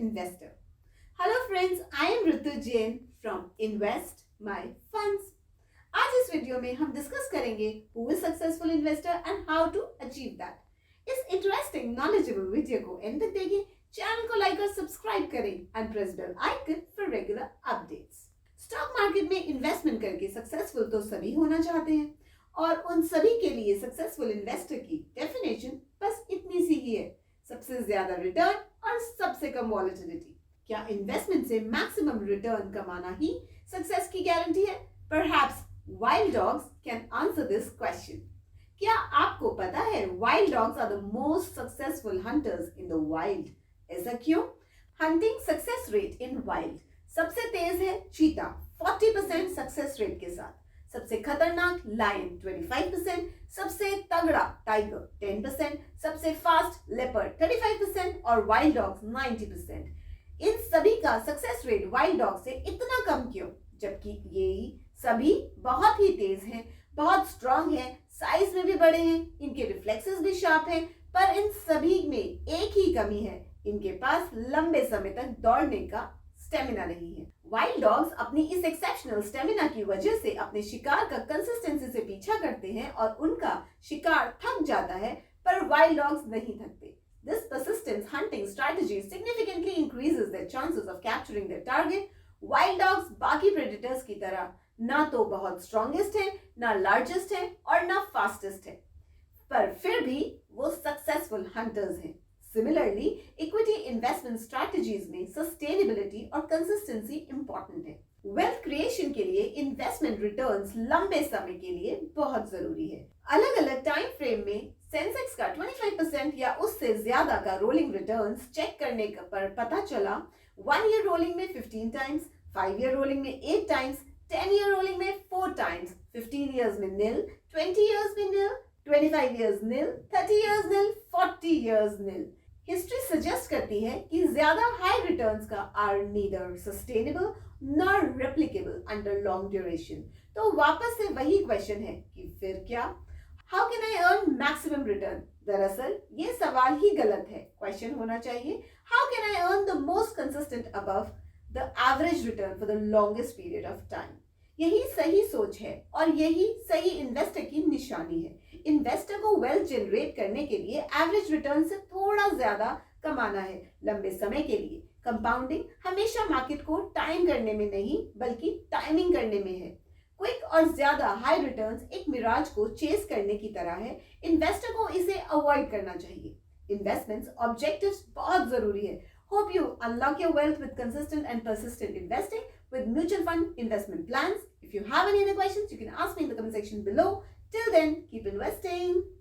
investor. Hello friends, I am Ritu Jain from Invest My Funds. आज इस video में हम डिस्कस करेंगे who is successful investor and how to achieve that. इस interesting knowledgeable video को end तक देखिए, चैनल को लाइक और सब्सक्राइब करें and press bell icon for regular updates. Stock market में इन्वेस्टमेंट करके सक्सेसफुल तो सभी होना चाहते हैं और उन सभी के लिए सक्सेसफुल इन्वेस्टर की डेफिनेशन बस इतनी सी ही है, सबसे ज्यादा रिटर्न और सबसे कम वॉलेटिलिटी। क्या इन्वेस्टमेंट से मैक्सिमम रिटर्न कमाना ही सक्सेस की गारंटी है? Perhaps wild dogs can answer this question. क्या आपको पता है wild dogs are the most successful hunters in the wild? ऐसा क्यों? Hunting success rate in wild सबसे तेज है चीता 40% सक्सेस रेट के साथ, सबसे खतरनाक लायन 25%, सबसे तगड़ा टाइगर 10%, सबसे फास्ट लेपर्ड 35% और वाइल्ड डॉग्स 90%। इन सभी का सक्सेस रेट वाइल्ड डॉग से इतना कम क्यों, जबकि ये सभी बहुत ही तेज हैं, बहुत स्ट्रांग हैं, साइज में भी बड़े हैं, इनके रिफ्लेक्सेस भी शार्प हैं, पर इन सभी में एक ही कमी है, इनके पास लंबे समय तक दौड़ने का स्टेमिना नहीं है। वाइल्ड डॉग्स अपनी इस एक्सेप्शनल स्टेमिना की वजह से अपने शिकार का कंसिस्टेंसी से पीछा करते हैं और उनका शिकार थक जाता है, पर वाइल्ड डॉग्स नहीं थकते। This persistent hunting strategy significantly increases their chances of capturing their target. Wild dogs बाकी predators की तरह ना तो बहुत strongest है, ना largest है और ना fastest है, पर फिर भी वो successful hunters हैं। Similarly, equity investment strategies में sustainability और consistency important है। वेल्थ क्रिएशन के लिए इन्वेस्टमेंट रिटर्न्स लंबे समय के लिए बहुत जरूरी है। अलग अलग टाइम फ्रेम में सेंसेक्स का 25% या उससे ज्यादा का रोलिंग रिटर्न्स चेक करने पर पता चला 1 ईयर रोलिंग में 15 टाइम्स, 5 ईयर रोलिंग में 8 टाइम्स, 10 ईयर रोलिंग में 4 टाइम्स, 15 ईयर्स में nil, 20 ईयर्स में nil, 25 years nil, 30 years nil, 40 years nil। History suggest करती है कि ज्यादा हाई रिटर्न्स का are neither sustainable nor replicable under long duration. तो वापस से वही क्वेश्चन है कि फिर क्या? How can I earn maximum return? दरअसल ये सवाल ही गलत है। क्वेश्चन होना चाहिए how can I earn the most consistent above the average return for the longest period of time. यही सही सोच है और यही सही इन्वेस्टर की निशानी है। इन्वेस्टर को वेल्थ जनरेट करने के लिए एवरेज रिटर्न से थोड़ा ज्यादा कमाना है लंबे समय के लिए। कंपाउंडिंग हमेशा मार्केट को टाइम करने में नहीं बल्कि टाइमिंग करने में है। क्विक और ज्यादा हाई रिटर्न्स एक मिराज को चेस करने की तरह है, इन्वेस्टर को इसे अवॉइड करना चाहिए। इन्वेस्टमेंट्स ऑब्जेक्टिव्स बहुत जरूरी है। Hope you unlock your wealth with consistent and persistent investing with mutual fund investment plans. If you have any other questions, you can ask me in the comment section below. Till then, keep investing.